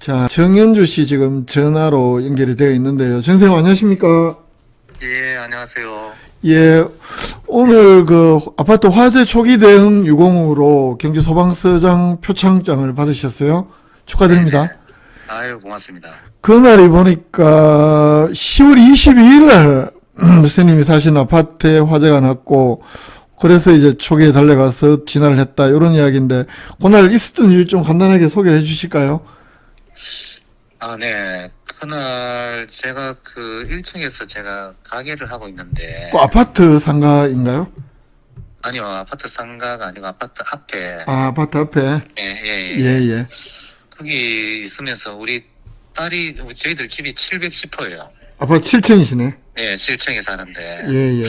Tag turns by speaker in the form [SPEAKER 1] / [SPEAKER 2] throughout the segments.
[SPEAKER 1] 자, 정현주 씨 지금 전화로 연결이 되어 있는데요. 정선생님 안녕하십니까?
[SPEAKER 2] 예, 안녕하세요.
[SPEAKER 1] 예, 오늘 그 아파트 화재 초기 대응 유공으로 경기 소방서장 표창장을 받으셨어요. 축하드립니다.
[SPEAKER 2] 네네. 아유, 고맙습니다.
[SPEAKER 1] 그날이 보니까 10월 22일 날 선생님이 사신 아파트에 화재가 났고, 그래서 이제 초기에 달려가서 진화를 했다, 이런 이야기인데, 그날 있었던 일 좀 간단하게 소개를 해 주실까요?
[SPEAKER 2] 아, 네. 그날 제가 그 1층에서 제가 가게를 하고 있는데,
[SPEAKER 1] 그 아파트 상가인가요?
[SPEAKER 2] 아니요, 아파트 상가가 아니고 아파트 앞에,
[SPEAKER 1] 아, 아파트 앞에.
[SPEAKER 2] 예, 예,
[SPEAKER 1] 예,
[SPEAKER 2] 예.
[SPEAKER 1] 예.
[SPEAKER 2] 거기 있으면서 우리 딸이, 저희들 집이 710호예요.
[SPEAKER 1] 아파트 7층이시네.
[SPEAKER 2] 예, 7층에 사는데,
[SPEAKER 1] 예, 예.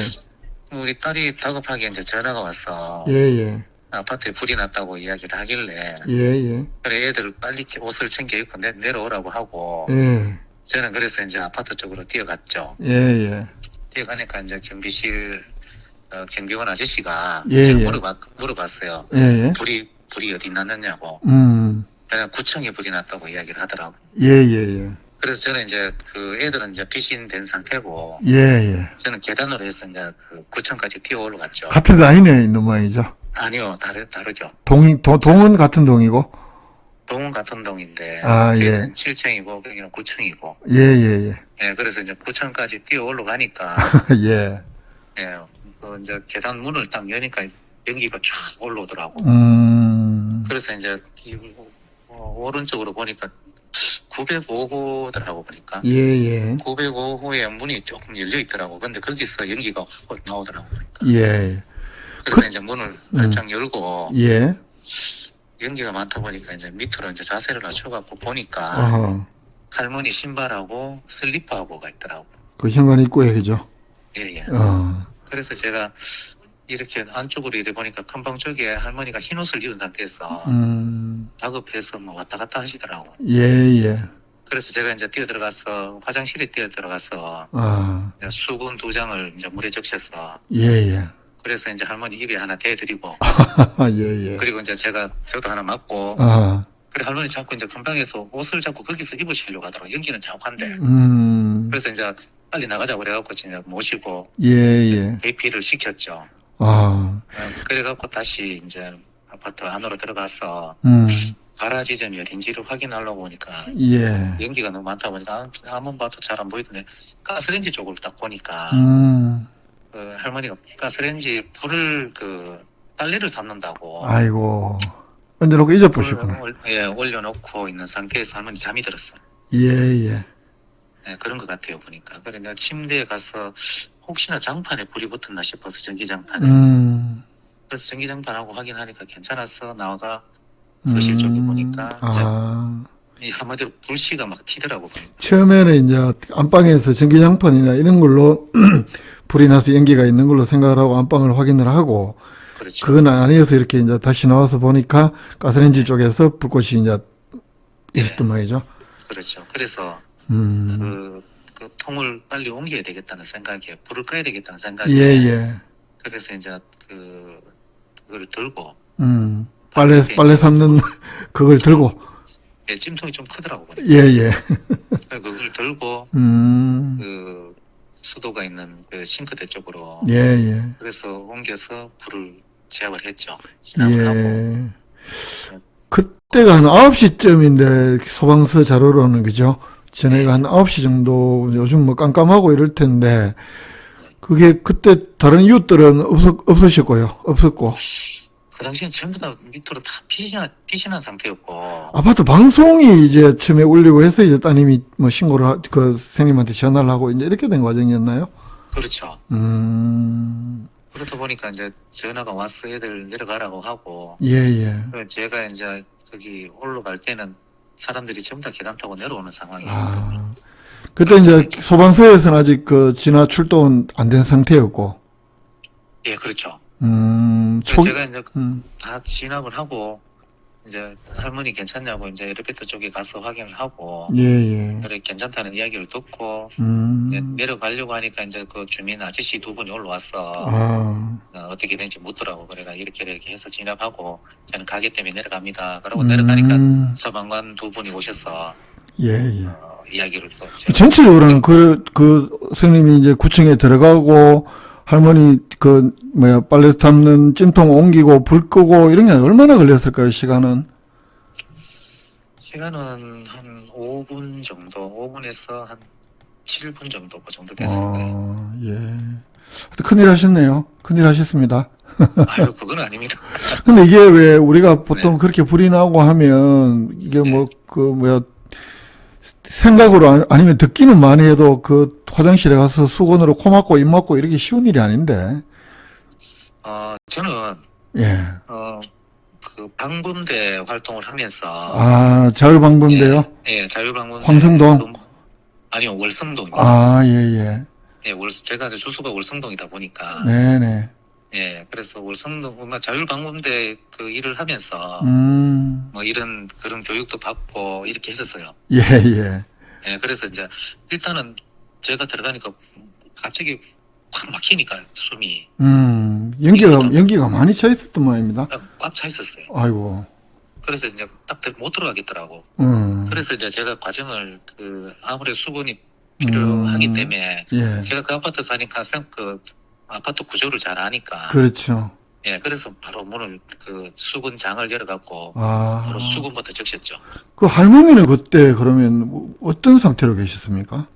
[SPEAKER 2] 우리 딸이 다급하게 이제 전화가 왔어.
[SPEAKER 1] 예, 예.
[SPEAKER 2] 아파트에 불이 났다고 이야기를 하길래,
[SPEAKER 1] 예, 예.
[SPEAKER 2] 그래, 애들 빨리 옷을 챙겨 입고 내려오라고 하고,
[SPEAKER 1] 예,
[SPEAKER 2] 저는 그래서 이제 아파트 쪽으로 뛰어갔죠.
[SPEAKER 1] 예, 예.
[SPEAKER 2] 뛰어가니까 이제 경비실 경비원 아저씨가
[SPEAKER 1] 예,
[SPEAKER 2] 제가
[SPEAKER 1] 예.
[SPEAKER 2] 물어봤어요.
[SPEAKER 1] 예, 예.
[SPEAKER 2] 불이 어디 났느냐고. 그냥 구청에 불이 났다고 이야기를 하더라고.
[SPEAKER 1] 예, 예, 예.
[SPEAKER 2] 그래서 저는 이제 그 애들은 이제 피신된 상태고,
[SPEAKER 1] 예, 예.
[SPEAKER 2] 저는 계단으로 해서 이제 그 구청까지 뛰어 올라갔죠.
[SPEAKER 1] 같은 라인에 있는 모양이죠.
[SPEAKER 2] 아니요, 다르죠.
[SPEAKER 1] 동은 같은 동이고.
[SPEAKER 2] 동은 같은 동인데,
[SPEAKER 1] 아,
[SPEAKER 2] 저희는
[SPEAKER 1] 예.
[SPEAKER 2] 7층이고, 여기는 9층이고.
[SPEAKER 1] 예, 예, 예.
[SPEAKER 2] 예, 그래서 이제 구청까지 뛰어 올라가니까,
[SPEAKER 1] 예.
[SPEAKER 2] 예, 그 이제 계단 문을 딱 여니까 연기가 쫙 올라오더라고. 그래서 이제 오른쪽으로 보니까 905호더라고 보니까.
[SPEAKER 1] 예, 예.
[SPEAKER 2] 905호에 문이 조금 열려 있더라고. 근데 거기서 연기가 확 나오더라고. 그러니까.
[SPEAKER 1] 예.
[SPEAKER 2] 그래서 이제 문을 활짝 열고
[SPEAKER 1] 예.
[SPEAKER 2] 연기가 많다 보니까 이제 밑으로 이제 자세를 낮춰갖고 보니까
[SPEAKER 1] 어허.
[SPEAKER 2] 할머니 신발하고 슬리퍼하고가 있더라고.
[SPEAKER 1] 그 현관 입구에 그죠?
[SPEAKER 2] 예, 예.
[SPEAKER 1] 어.
[SPEAKER 2] 그래서 제가 이렇게 안쪽으로 이래 보니까 큰방 쪽에 할머니가 흰 옷을 입은 상태에서 다급해서 뭐 왔다 갔다 하시더라고.
[SPEAKER 1] 예, 예.
[SPEAKER 2] 그래서 제가 이제 뛰어들어가서 화장실에 뛰어들어가서
[SPEAKER 1] 아,
[SPEAKER 2] 수건 2장을 이제 물에 적셔서
[SPEAKER 1] 예, 예.
[SPEAKER 2] 그래서 이제 할머니 입에 하나 대드리고
[SPEAKER 1] 예, 예.
[SPEAKER 2] 그리고 이제 저도 하나 맞고
[SPEAKER 1] 아,
[SPEAKER 2] 그리고 할머니 자꾸 이제 금방에서 옷을 자꾸 거기서 입으시려고 하더라고. 연기는 자욱한데. 그래서 이제 빨리 나가자고 그래갖고 이제 모시고
[SPEAKER 1] 예, 예.
[SPEAKER 2] 대피를 시켰죠.
[SPEAKER 1] 아,
[SPEAKER 2] 그래갖고 다시 이제 아파트 안으로 들어가서 가라 지점이 어딘지를 확인하려고 보니까
[SPEAKER 1] 예.
[SPEAKER 2] 연기가 너무 많다 보니까 한번 봐도 잘 안 보이던데 가스레인지 쪽을 딱 보니까 그 할머니가 가스레인지 불을 빨래를 삶는다고
[SPEAKER 1] 아이고. 언제놓고 잊어보시구나.
[SPEAKER 2] 올려놓고 있는 상태에서 할머니 잠이 들었어.
[SPEAKER 1] 예, 예.
[SPEAKER 2] 네, 그런 것 같아요 보니까. 그래 내가 침대에 가서 혹시나 장판에 불이 붙었나 싶어서 전기장판에. 그래서 전기장판하고 확인하니까 괜찮아서 나와가 거실 쪽에 보니까
[SPEAKER 1] 아.
[SPEAKER 2] 이 한마디로 불씨가 막 튀더라고.
[SPEAKER 1] 처음에는 이제 안방에서 전기장판이나 이런 걸로 불이 나서 연기가 있는 걸로 생각을 하고 안방을 확인을 하고,
[SPEAKER 2] 그렇죠.
[SPEAKER 1] 그건 아니어서 이렇게 이제 다시 나와서 보니까 가스레인지 쪽에서 불꽃이 이제 있었던 모양이죠.
[SPEAKER 2] 그렇죠. 그래서 그 통을 빨리 옮겨야 되겠다는 생각에 불을 꺼야 되겠다는 생각에
[SPEAKER 1] 예, 예.
[SPEAKER 2] 그래서 이제 그걸 들고
[SPEAKER 1] 빨래 삶는 그걸 들고.
[SPEAKER 2] 찜통이 좀 크더라고.
[SPEAKER 1] 예, 예.
[SPEAKER 2] 그걸 들고 그 수도가 있는 그 싱크대 쪽으로
[SPEAKER 1] 예, 예.
[SPEAKER 2] 그래서 옮겨서 불을 제압을 했죠. 진압을 하고.
[SPEAKER 1] 예. 그때가 한 9시쯤인데 소방서 자료로는 그죠? 전에가 한 9시 정도, 요즘 뭐 깜깜하고 이럴 텐데, 그게 그때 다른 이웃들은 없으셨고요. 없었고.
[SPEAKER 2] 그 당시엔 전부 다 밑으로 다 빛이 난 상태였고.
[SPEAKER 1] 아파트 방송이 이제 처음에 울리고 해서 이제 따님이 뭐 신고를, 그 선생님한테 전화를 하고 이제 이렇게 된 과정이었나요?
[SPEAKER 2] 그렇죠. 그렇다 보니까 이제 전화가 왔어. 애들 내려가라고 하고.
[SPEAKER 1] 예, 예.
[SPEAKER 2] 그래서 제가 이제 거기 올라갈 때는 사람들이 전부 다 계단 타고 내려오는 상황이에요.
[SPEAKER 1] 아. 그때 이제 소방서에서는 아직 그 진화 출동은 안 된 상태였고.
[SPEAKER 2] 예, 그렇죠.
[SPEAKER 1] 초,
[SPEAKER 2] 제가 이제 다 진압을 하고 이제 할머니 괜찮냐고 이제 엘리베이터 쪽에 가서 확인을 하고
[SPEAKER 1] 예, 예.
[SPEAKER 2] 그래 괜찮다는 이야기를 듣고 이제
[SPEAKER 1] 음,
[SPEAKER 2] 내려가려고 하니까 이제 그 주민 아저씨 두 분이 올라왔어.
[SPEAKER 1] 아,
[SPEAKER 2] 어떻게 되는지 묻더라고. 그래가 이렇게 해서 진압하고 저는 가게 때문에 내려갑니다. 그러고 내려가니까 소방관 두 분이 오셔서
[SPEAKER 1] 예, 예.
[SPEAKER 2] 이야기를 또
[SPEAKER 1] 전체적으로는 그 선생님이 이제 구청에 들어가고 할머니 빨래 담는 찜통 옮기고 불 끄고 이런 게 얼마나 걸렸을까요, 시간은?
[SPEAKER 2] 시간은 한 5분 정도, 5분에서 한 7분 정도 그 정도 됐을 거예요.
[SPEAKER 1] 예. 하여튼 큰일 하셨네요. 큰일 하셨습니다.
[SPEAKER 2] 아유, 그건 아닙니다.
[SPEAKER 1] 근데 이게 왜 우리가 보통 그렇게 불이 나고 하면 이게 생각으로 아니면 듣기는 많이 해도 그 화장실에 가서 수건으로 코 막고 입 막고 이렇게 쉬운 일이 아닌데.
[SPEAKER 2] 저는
[SPEAKER 1] 예.
[SPEAKER 2] 그 방범대 활동을 하면서
[SPEAKER 1] 자율방범대요?
[SPEAKER 2] 예, 자율방범대
[SPEAKER 1] 황성동?
[SPEAKER 2] 아니요, 월성동이요.
[SPEAKER 1] 예, 예.
[SPEAKER 2] 예, 제가 이제 주소가 월성동이다 보니까
[SPEAKER 1] 네네.
[SPEAKER 2] 예, 그래서 월성동 자율방범대 그 일을 하면서 뭐 이런 그런 교육도 받고 이렇게 했었어요.
[SPEAKER 1] 예, 예.
[SPEAKER 2] 예, 그래서 이제 일단은 제가 들어가니까 갑자기 확 막히니까 숨이
[SPEAKER 1] 연기가 많이 차 있었던 모양입니다.
[SPEAKER 2] 꽉 차 있었어요.
[SPEAKER 1] 아이고.
[SPEAKER 2] 그래서 이제 딱 못 들어가겠더라고. 그래서 이제 제가 과정을 아무래도 수건이 필요하기 때문에
[SPEAKER 1] 예.
[SPEAKER 2] 제가 그 아파트 사니까 그 아파트 구조를 잘 아니까.
[SPEAKER 1] 그렇죠.
[SPEAKER 2] 예, 그래서 바로 문을 수건장을 열어갖고 바로 수건부터 적셨죠.
[SPEAKER 1] 그 할머니는 그때 그러면 어떤 상태로 계셨습니까?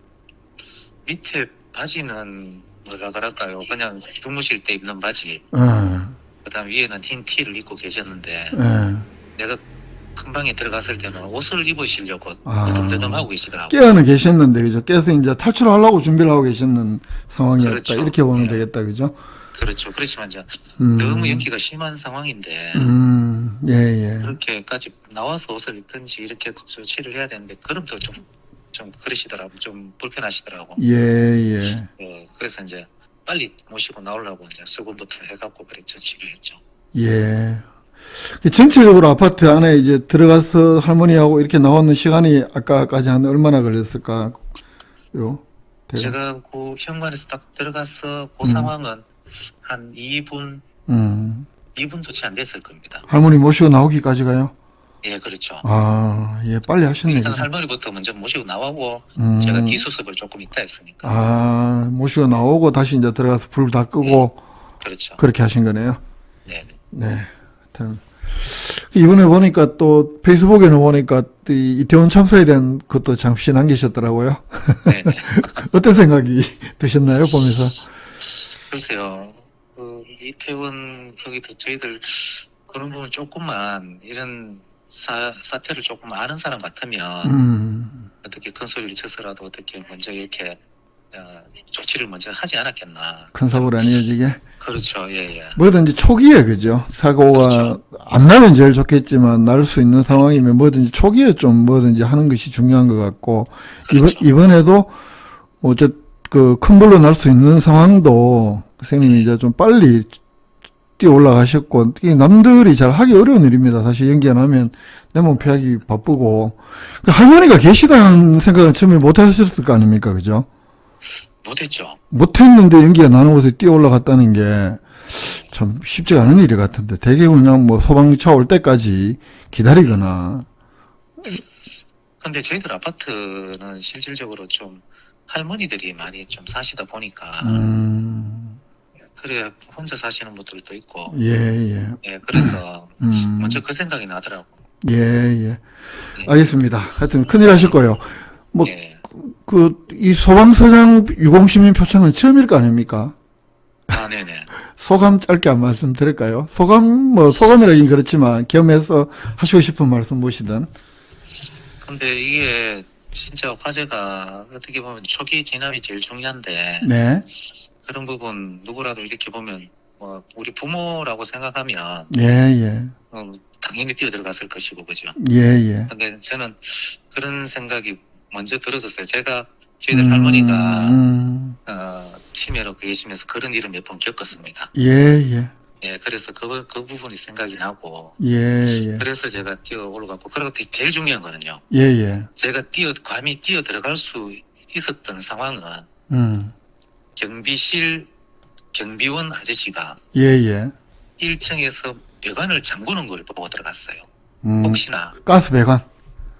[SPEAKER 2] 밑에 바지는 뭐라 그럴까요? 그냥 주무실 때 입는 바지. 그다음 위에는 흰 티를 입고 계셨는데 내가 큰 방에 들어갔을 때는 옷을 입으시려고 더듬더듬하고 계시더라고요.
[SPEAKER 1] 깨어는 계셨는데 그죠? 깨서 이제 탈출하려고 준비를 하고 계셨는 상황이었다.
[SPEAKER 2] 그렇죠.
[SPEAKER 1] 이렇게 보면 되겠다, 그죠?
[SPEAKER 2] 그렇죠. 그렇지만 이제 너무 연기가 심한 상황인데
[SPEAKER 1] 예, 예.
[SPEAKER 2] 그렇게까지 나와서 옷을 입든지 이렇게 조치를 해야 되는데 그럼도 좀 그러시더라고. 좀 불편하시더라고.
[SPEAKER 1] 예, 예.
[SPEAKER 2] 예, 그래서 이제 빨리 모시고 나오려고 이제 수건부터 해갖고 그래 조치를 했죠.
[SPEAKER 1] 예. 전체적으로 아파트 안에 이제 들어가서 할머니하고 이렇게 나오는 시간이 아까까지 한 얼마나 걸렸을까요?
[SPEAKER 2] 제가 그 현관에서 딱 들어가서 그 상황은 한 2분도 채 안 됐을 겁니다.
[SPEAKER 1] 할머니 모시고 나오기까지가요?
[SPEAKER 2] 예, 그렇죠.
[SPEAKER 1] 예, 빨리 하셨네요.
[SPEAKER 2] 일단 할머니부터 먼저 모시고 나오고 제가 뒤수습을 조금 있다 했으니까.
[SPEAKER 1] 모시고 나오고 다시 이제 들어가서 불 다 끄고
[SPEAKER 2] 그렇죠.
[SPEAKER 1] 그렇게 하신 거네요.
[SPEAKER 2] 네.
[SPEAKER 1] 네. 하여튼 이번에 보니까 또 페이스북에는 보니까 이 이태원 참사에 대한 것도 잠시 남기셨더라고요.
[SPEAKER 2] 네.
[SPEAKER 1] 어떤 생각이 드셨나요, 보면서?
[SPEAKER 2] 글쎄요. 이태원 거기도 저희들 그런 부분 조금만 이런 사태를 조금 아는 사람 같으면 어떻게 큰 소리를 쳐서라도 어떻게 먼저 이렇게 조치를 먼저 하지 않았겠나.
[SPEAKER 1] 큰 사고를 안 이어지게?
[SPEAKER 2] 그렇죠. 예, 예.
[SPEAKER 1] 뭐든지 초기에, 그죠? 사고가
[SPEAKER 2] 그렇죠.
[SPEAKER 1] 안 나면 제일 좋겠지만, 날 수 있는 상황이면 뭐든지 초기에 좀 뭐든지 하는 것이 중요한 것 같고,
[SPEAKER 2] 그렇죠.
[SPEAKER 1] 이번에도, 큰 불로 날 수 있는 상황도, 선생님이 이제 좀 빨리 뛰어 올라가셨고, 이게 남들이 잘 하기 어려운 일입니다. 사실 연기가 나면 내 몸 피하기 바쁘고, 할머니가 계시다는 생각은 처음에 못 하셨을 거 아닙니까? 그죠?
[SPEAKER 2] 못했죠.
[SPEAKER 1] 못했는데 연기가 나는 곳에 뛰어 올라갔다는 게 참 쉽지 않은 일 같은데, 대개 그냥 소방차 올 때까지 기다리거나.
[SPEAKER 2] 근데 저희들 아파트는 실질적으로 좀 할머니들이 많이 좀 사시다 보니까, 그래, 혼자 사시는 분들도 있고,
[SPEAKER 1] 예.
[SPEAKER 2] 예, 그래서 먼저 그 생각이 나더라고.
[SPEAKER 1] 예. 알겠습니다. 하여튼 큰일 하실 거예요.
[SPEAKER 2] 예.
[SPEAKER 1] 이 소방서장 유공시민 표창은 처음일 거 아닙니까?
[SPEAKER 2] 네네.
[SPEAKER 1] 소감 짧게 한 말씀 드릴까요? 소감이라긴 그렇지만, 겸해서 하시고 싶은 말씀 무엇이든.
[SPEAKER 2] 근데 이게 진짜 화재가 어떻게 보면 초기 진압이 제일 중요한데,
[SPEAKER 1] 네.
[SPEAKER 2] 그런 부분 누구라도 이렇게 보면, 우리 부모라고 생각하면,
[SPEAKER 1] 예.
[SPEAKER 2] 당연히 뛰어들어갔을 것이고, 그죠?
[SPEAKER 1] 예.
[SPEAKER 2] 근데 저는 그런 생각이 먼저 들었었어요. 저희들 할머니가 치매로 계시면서 그런 일을 몇 번 겪었습니다.
[SPEAKER 1] 예.
[SPEAKER 2] 예, 그래서 그 부분이 생각이 나고,
[SPEAKER 1] 예, 예.
[SPEAKER 2] 그래서 제가 뛰어 올라갔고, 그리고 제일 중요한 거는요.
[SPEAKER 1] 예, 예.
[SPEAKER 2] 제가 감히 뛰어 들어갈 수 있었던 상황은
[SPEAKER 1] 음.
[SPEAKER 2] 경비실 경비원 아저씨가
[SPEAKER 1] 예, 예.
[SPEAKER 2] 1층에서 배관을 잠그는 걸 보고 들어갔어요.
[SPEAKER 1] 음.
[SPEAKER 2] 혹시나
[SPEAKER 1] 가스 배관.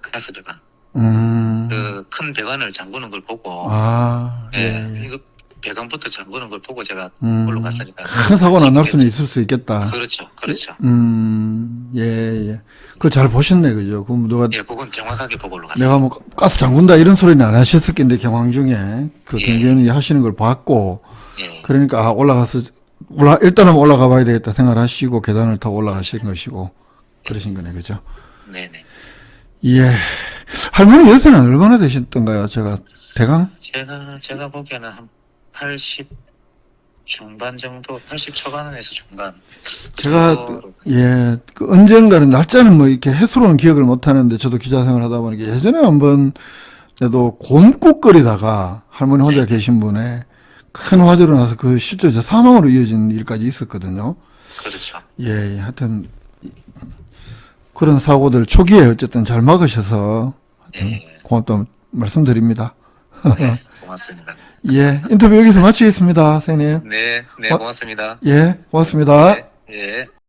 [SPEAKER 2] 가스 배관,
[SPEAKER 1] 음.
[SPEAKER 2] 그 큰 배관을 잠그는 걸 보고,
[SPEAKER 1] 아, 예,
[SPEAKER 2] 예,
[SPEAKER 1] 예.
[SPEAKER 2] 이거 배관부터 잠그는 걸 보고 제가
[SPEAKER 1] 음.
[SPEAKER 2] 올라갔으니까.
[SPEAKER 1] 큰 사고는 안 날 수는 있을 수 있겠다.
[SPEAKER 2] 그렇죠, 그렇죠.
[SPEAKER 1] 예, 예. 그거 잘 보셨네, 그죠? 그럼 누가,
[SPEAKER 2] 예, 그건 정확하게 보고 올라갔어요.
[SPEAKER 1] 내가 뭐 가스 잠근다 이런 소리는 안 하셨을 텐데, 경황 중에. 그
[SPEAKER 2] 예.
[SPEAKER 1] 경비원이 하시는 걸 봤고,
[SPEAKER 2] 예,
[SPEAKER 1] 그러니까, 아, 올라가서, 일단은 올라가 봐야 되겠다 생각을 하시고, 계단을 타고 올라가신 것이고, 그러신 거네, 그죠?
[SPEAKER 2] 네네.
[SPEAKER 1] 예. 할머니 연세는 얼마나 되셨던가요? 제가, 대강?
[SPEAKER 2] 제가 보기에는 한 80 중반 정도, 80 초반에서 중반.
[SPEAKER 1] 제가,
[SPEAKER 2] 정도로.
[SPEAKER 1] 예, 그 언젠가는, 날짜는 뭐 이렇게 해수로는 기억을 못 하는데, 저도 기자 생활 하다 보니까 예전에 한번, 저도 곰국거리다가 할머니 혼자
[SPEAKER 2] 네.
[SPEAKER 1] 계신 분에 큰 화재로 나서 그 실제 사망으로 이어진 일까지 있었거든요.
[SPEAKER 2] 그렇죠.
[SPEAKER 1] 예, 예, 하여튼, 그런 사고들 초기에 어쨌든 잘 막으셔서, 하여튼
[SPEAKER 2] 예,
[SPEAKER 1] 고맙다고 말씀드립니다.
[SPEAKER 2] 네, 고맙습니다.
[SPEAKER 1] 예, 인터뷰 여기서 마치겠습니다, 선생님.
[SPEAKER 2] 네, 네, 고맙습니다.
[SPEAKER 1] 예, 고맙습니다.
[SPEAKER 2] 네, 예.